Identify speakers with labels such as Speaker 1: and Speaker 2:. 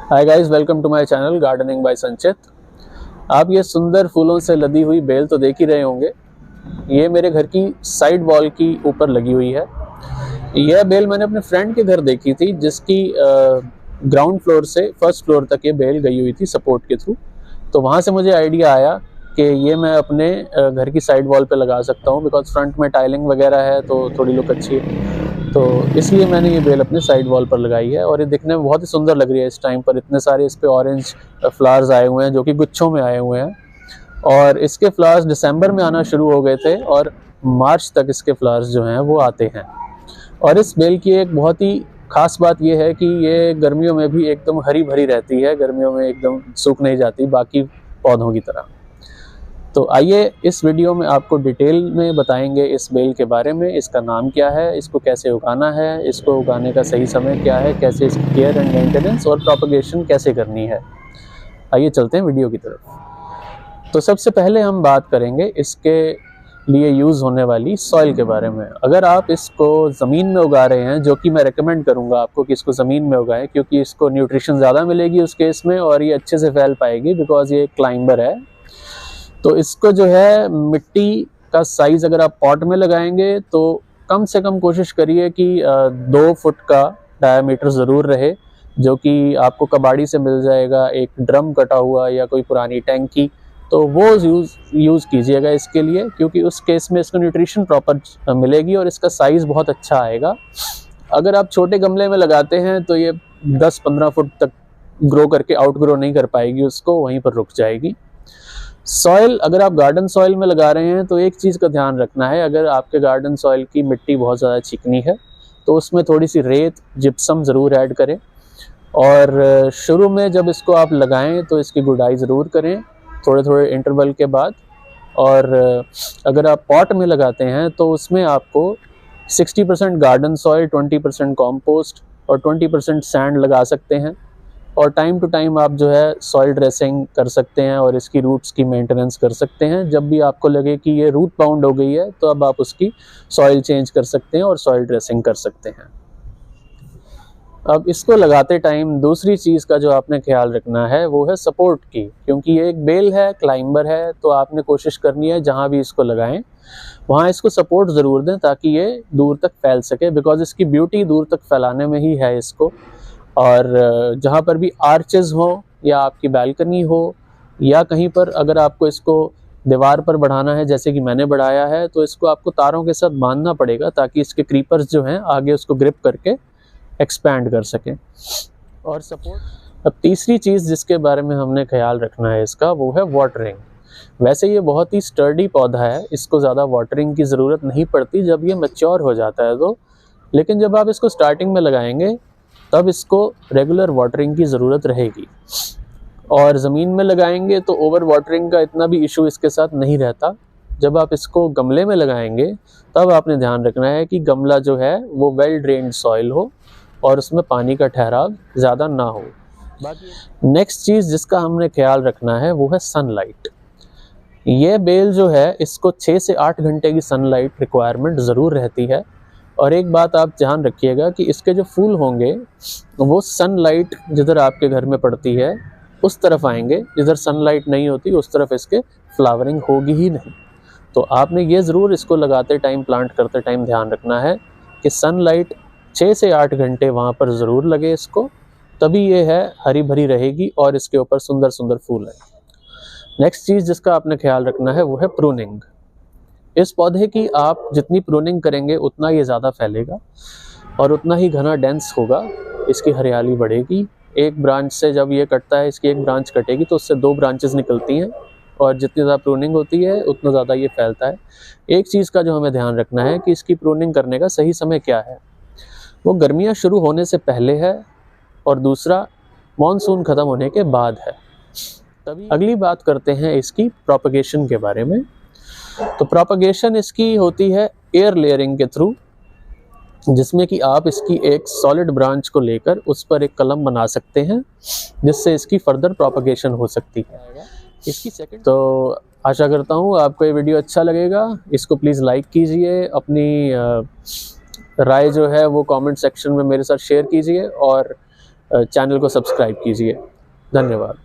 Speaker 1: Hi guys, welcome to my channel gardening by Sanchit. आप ये सुंदर फूलों से लदी हुई बेल तो देख ही रहे होंगे। ये मेरे घर की साइड वॉल की ऊपर लगी हुई है। यह बेल मैंने अपने फ्रेंड के घर देखी थी, जिसकी ग्राउंड फ्लोर से फर्स्ट फ्लोर तक ये बेल गई हुई थी सपोर्ट के थ्रू। तो वहाँ से मुझे आइडिया आया कि ये मैं अपने घर की साइड वॉल पे लगा सकता हूँ, बिकॉज फ्रंट में टाइलिंग वगैरह है तो थोड़ी लुक अच्छी है। तो इसलिए मैंने ये बेल अपने साइड वॉल पर लगाई है और ये दिखने में बहुत ही सुंदर लग रही है। इस टाइम पर इतने सारे इस पे ऑरेंज फ्लावर्स आए हुए हैं जो कि गुच्छों में आए हुए हैं, और इसके फ्लावर्स दिसंबर में आना शुरू हो गए थे और मार्च तक इसके फ्लावर्स जो हैं वो आते हैं। और इस बेल की एक बहुत ही खास बात यह है कि ये गर्मियों में भी एकदम हरी भरी रहती है, गर्मियों में एकदम सूख नहीं जाती बाकी पौधों की तरह। तो आइए इस वीडियो में आपको डिटेल में बताएंगे इस बेल के बारे में। इसका नाम क्या है, इसको कैसे उगाना है, इसको उगाने का सही समय क्या है, कैसे इसकी केयर एंड मेंटेनेंस और प्रोपगेशन कैसे करनी है। आइए चलते हैं वीडियो की तरफ। तो सबसे पहले हम बात करेंगे इसके लिए यूज़ होने वाली सॉइल के बारे में। अगर आप इसको ज़मीन में उगा रहे हैं, जो कि मैं रेकमेंड करूंगा आपको कि इसको ज़मीन में उगाएं, क्योंकि इसको न्यूट्रिशन ज़्यादा मिलेगी उस केस में और ये अच्छे से फैल पाएगी, बिकॉज ये क्लाइंबर है। तो इसको जो है मिट्टी का साइज अगर आप पॉट में लगाएंगे तो कम से कम कोशिश करिए कि 2 फुट का डायामीटर ज़रूर रहे, जो कि आपको कबाड़ी से मिल जाएगा, एक ड्रम कटा हुआ या कोई पुरानी टैंकी, तो वो यूज़ कीजिएगा इसके लिए, क्योंकि उस केस में इसको न्यूट्रिशन प्रॉपर मिलेगी और इसका साइज़ बहुत अच्छा आएगा। अगर आप छोटे गमले में लगाते हैं तो ये 10-15 फुट तक ग्रो करके आउटग्रो नहीं कर पाएगी, उसको वहीं पर रुक जाएगी। सॉइल, अगर आप गार्डन सॉइल में लगा रहे हैं तो एक चीज़ का ध्यान रखना है। अगर आपके गार्डन सॉइल की मिट्टी बहुत ज़्यादा चिकनी है तो उसमें थोड़ी सी रेत, जिप्सम ज़रूर ऐड करें। और शुरू में जब इसको आप लगाएं तो इसकी गुड़ाई ज़रूर करें थोड़े थोड़े इंटरवल के बाद। और अगर आप पॉट में लगाते हैं तो उसमें आपको 60% गार्डन सॉइल, 20% कॉम्पोस्ट और 20% सैंड लगा सकते हैं। और टाइम टू टाइम आप जो है सॉइल ड्रेसिंग कर सकते हैं और इसकी रूट्स की मेंटेनेंस कर सकते हैं। जब भी आपको लगे कि ये रूट बाउंड हो गई है तो अब आप उसकी सॉइल चेंज कर सकते हैं और सॉइल ड्रेसिंग कर सकते हैं। अब इसको लगाते टाइम दूसरी चीज़ का जो आपने ख्याल रखना है वो है सपोर्ट की, क्योंकि ये एक बेल है, क्लाइंबर है, तो आपने कोशिश करनी है जहाँ भी इसको लगाएं वहाँ इसको सपोर्ट ज़रूर दें ताकि ये दूर तक फैल सके, बिकॉज इसकी ब्यूटी दूर तक फैलाने में ही है इसको। और जहाँ पर भी आर्चेस हो या आपकी बालकनी हो या कहीं पर अगर आपको इसको दीवार पर बढ़ाना है जैसे कि मैंने बढ़ाया है, तो इसको आपको तारों के साथ बांधना पड़ेगा ताकि इसके क्रीपर्स जो हैं आगे उसको ग्रिप करके एक्सपैंड कर सकें। और सपोर्ट, अब तीसरी चीज़ जिसके बारे में हमने ख्याल रखना है इसका, वो है वाटरिंग। वैसे ये बहुत ही स्टर्डी पौधा है, इसको ज़्यादा वाटरिंग की ज़रूरत नहीं पड़ती जब ये मैच्योर हो जाता है तो। लेकिन जब आप इसको स्टार्टिंग में लगाएंगे तब इसको रेगुलर वाटरिंग की ज़रूरत रहेगी। और ज़मीन में लगाएंगे तो ओवर वाटरिंग का इतना भी इशू इसके साथ नहीं रहता। जब आप इसको गमले में लगाएंगे तब आपने ध्यान रखना है कि गमला जो है वो वेल ड्रेन्ड सॉइल हो और उसमें पानी का ठहराव ज़्यादा ना हो। नेक्स्ट चीज़ जिसका हमने ख्याल रखना है वो है सनलाइट। ये बेल जो है इसको 6 से 8 घंटे की सनलाइट रिक्वायरमेंट ज़रूर रहती है। और एक बात आप ध्यान रखिएगा कि इसके जो फूल होंगे वो सनलाइट जिधर आपके घर में पड़ती है उस तरफ आएंगे, जिधर सनलाइट नहीं होती उस तरफ इसके फ्लावरिंग होगी ही नहीं। तो आपने ये ज़रूर इसको लगाते टाइम, प्लांट करते टाइम ध्यान रखना है कि सनलाइट 6 से 8 घंटे वहाँ पर ज़रूर लगे इसको, तभी ये है हरी भरी रहेगी और इसके ऊपर सुंदर सुंदर फूल है। नेक्स्ट चीज़ जिसका आपने ख्याल रखना है वो है प्रूनिंग। इस पौधे की आप जितनी प्रूनिंग करेंगे उतना ये ज़्यादा फैलेगा और उतना ही घना डेंस होगा, इसकी हरियाली बढ़ेगी। एक ब्रांच से जब ये कटता है, इसकी एक ब्रांच कटेगी तो उससे 2 ब्रांचेस निकलती हैं और जितनी ज़्यादा प्रूनिंग होती है उतना ज़्यादा ये फैलता है। एक चीज़ का जो हमें ध्यान रखना है कि इसकी प्रूनिंग करने का सही समय क्या है, वो गर्मियाँ शुरू होने से पहले है और दूसरा मानसून ख़त्म होने के बाद है। तभी अगली बात करते हैं इसकी प्रोपगेशन के बारे में। तो प्रोपगेशन इसकी होती है एयर लेयरिंग के थ्रू, जिसमें कि आप इसकी एक सॉलिड ब्रांच को लेकर उस पर एक कलम बना सकते हैं जिससे इसकी फर्दर प्रोपगेशन हो सकती है। इसकी सेकंड, तो आशा करता हूँ आपको ये वीडियो अच्छा लगेगा। इसको प्लीज़ लाइक कीजिए, अपनी राय जो है वो कमेंट सेक्शन में मेरे साथ शेयर कीजिए और चैनल को सब्सक्राइब कीजिए। धन्यवाद।